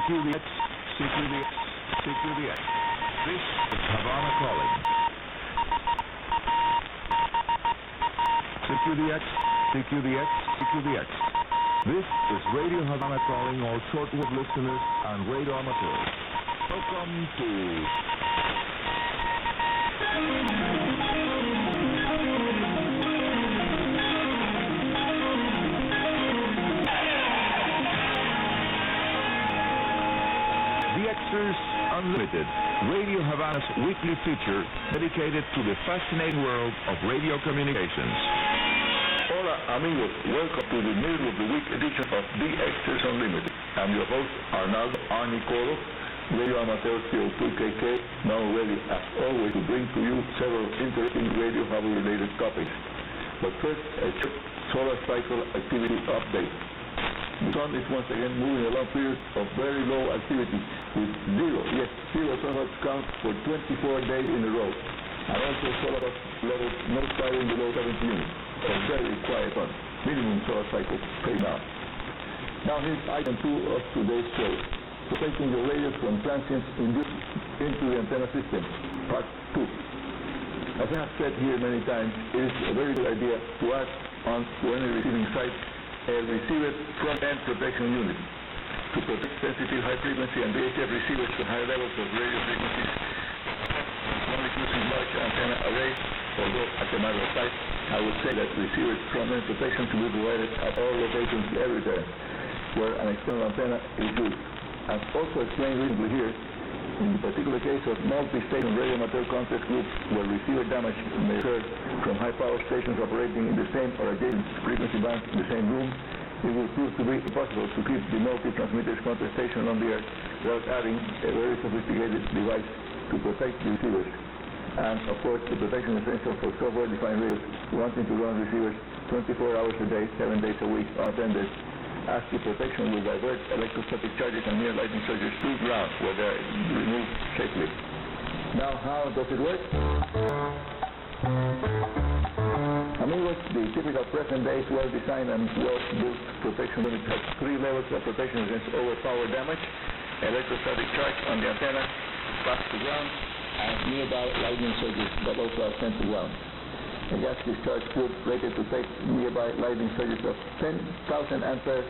CQDX, CQDX, CQDX. This is Havana calling. CQDX, CQDX, CQDX. This is Radio Havana calling all shortwave listeners and radio amateurs. Welcome to DXers Unlimited, Radio Havana's weekly feature dedicated to the fascinating world of radio communications. Hola amigos, welcome to the middle of the week edition of DXers Unlimited. I'm your host, Arnaldo Arnicolo, Radio Amateur 2KK, now ready as always to bring to you several interesting Radio Havana related topics. But first, a short solar cycle activity update. The sun is once again moving along periods of very low activity with zero sunlight count for 24 days in a row. And also solar levels not sliding below 70 units. A very quiet one. Minimum solar cycle paid now. Now here's item 2 of today's show. Protecting the radios from transients induced into the antenna system, part 2. As I have said here many times, it is a very good idea to add on to any receiving site a receiver front-end protection unit to protect sensitive high-frequency and VHF receivers from high levels of radio frequencies. Only using large antenna arrays, although as a matter of fact, I would say that receivers front-end protection should be provided at all locations every time where an external antenna is used. As also explained recently here, in the particular case of multi-station radio amateur contest groups where receiver damage may occur from high-power stations operating in the same or adjacent frequency bands in the same room, it will prove to be impossible to keep the multi-transmitters contest station on the air without adding a very sophisticated device to protect the receivers. And of course, the protection is essential for software-defined radios wanting to run receivers 24 hours a day, 7 days a week, unattended, as the protection will divert electrostatic charges and near lightning surges to ground where they are removed safely. Now, how does it work? Amigos, the typical present-day well-designed and well-built protection unit has 3 levels of protection against overpower damage, electrostatic charge on the antenna, fast to ground, and nearby lightning surges that also are sent to ground. A gas discharge tube rated to take nearby lightning surges of 10,000 amperes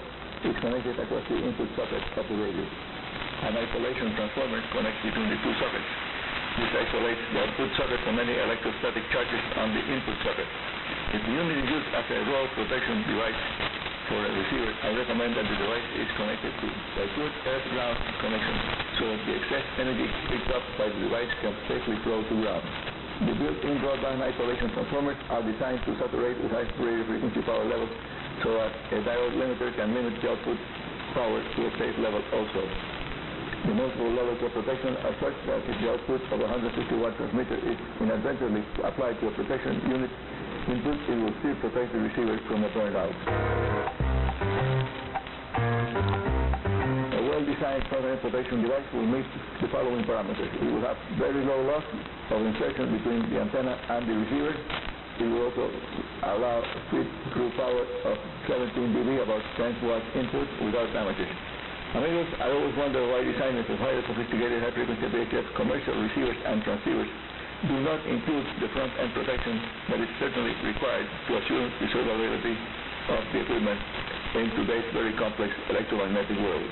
is connected across the input socket of the radio. An isolation transformer connects between the 2 sockets. This isolates the output socket from any electrostatic charges on the input socket. If the unit is used as a raw protection device for a receiver, I recommend that the device is connected to a good earth-ground connection so that the excess energy picked up by the device can safely flow to ground. The built-in broadband isolation transformers are designed to saturate with high radio frequency power levels so that a diode limiter can limit the output power to a safe level also. The multiple levels of protection are such that if the output of a 150-watt transmitter is inadvertently applied to a protection unit input, it will still protect the receiver from a burnout. A well-designed front-end protection device will meet the following parameters. It will have very low loss of insertion between the antenna and the receiver. It will also allow feed-through power of 17 dB, about 10 watts input without damages. Amigos, I always wonder why designers of highly sophisticated high-frequency VHF commercial receivers and transceivers do not include the front-end protection that is certainly required to assure the survivability of the equipment in today's very complex electromagnetic world.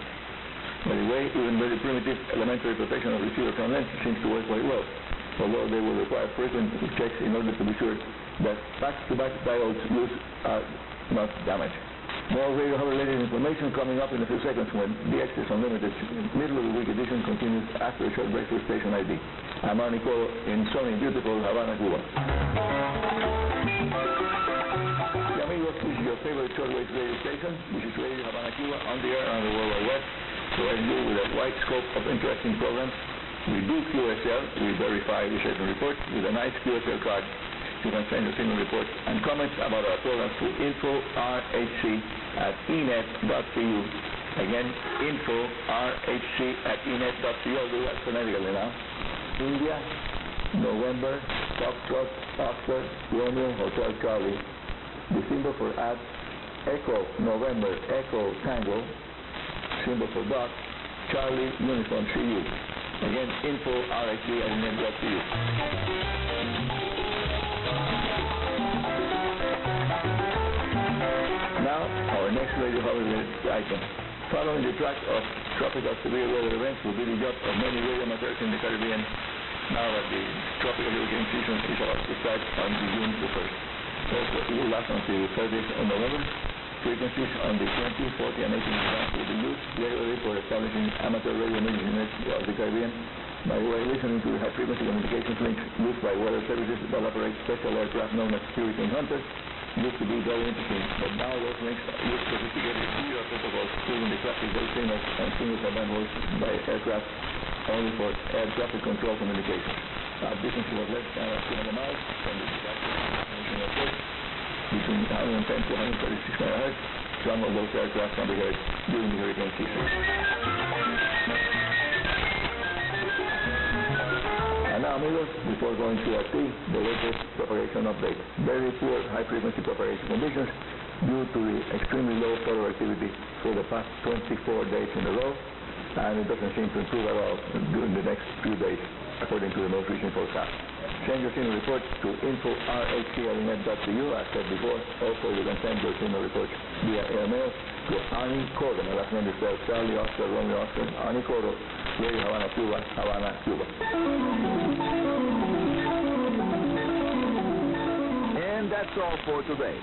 By the way, even very primitive elementary protection of receiver front end seems to work quite well, although they will require frequent checks in order to be sure that back-to-back diodes used are not damaged. More radio related information coming up in a few seconds when DXers Unlimited middle of the week edition continues after a short break for station ID. I'm Arnicolo in sunny, beautiful Havana, Cuba. Amigos, this is your favorite shortwave radio station. This is Radio Havana Cuba on the air on the World Wide Web, providing you with a wide scope of interesting programs. We do QSL, we verify the station reports with a nice QSL card. You can send your signal reports and comments about our programs to info.rhc@enet.cu. Again, info.rhc@enet.cu. I'll do that phonetically now. India, November, Foxtrot, Oscar, Romeo, Hotel Charlie. The symbol for @ Echo, November, Echo, Tango. Symbol for dot, Charlie Uniform CU. Again, info rxd@net.cu. Now, our next radio holiday item. Following the track of tropical severe weather events will be the job of many radio amateurs in the Caribbean now that the tropical hurricane season is about to start on June the 1st. Also, it will last until the 30th of November. Frequencies on the 20, 40, and 18 bands will be used regularly for establishing amateur radio emergency units of the Caribbean. By way of listening to the high-frequency communications links used by weather services that operate special aircraft known as hurricane hunters, used to be very interesting, but now those links use sophisticated serial protocols proving the classic day signals and single command voice by aircraft only for air traffic control communications. Distances of less than 200 miles from the national coast, between 110 to 136 MHz, some of those aircraft can be heard during the hurricane season. And now, amigos, before going to our tea, the latest propagation update. Very poor high-frequency propagation conditions due to the extremely low solar activity for the past 24 days in a row, and it doesn't seem to improve at all during the next few days, according to the most recent forecast. Send your signal reports to info@rxd@net.cu. As said before, also you can send your signal reports via airmail to Ani Coro. My last name is spelled Charlie Oscar Romeo Oscar. Ani Coro, Radio Havana Cuba, Havana, Cuba. And that's all for today.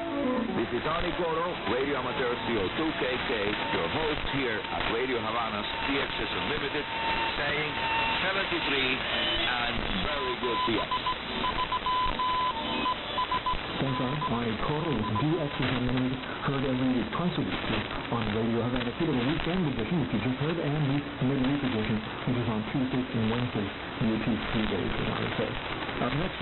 This is Ani Coro, Radio Amateur CO2KK, your host here at Radio Havana's DXers Unlimited, saying 73 and very good DX. Thanks, Ani Coro with DXers Unlimited, heard every week, twice a week here on Radio Havana Cuba, the weekend edition, which you just heard, and the midweek edition, which is on Tuesdays and Wednesdays, which is 3 days, as I say. Up next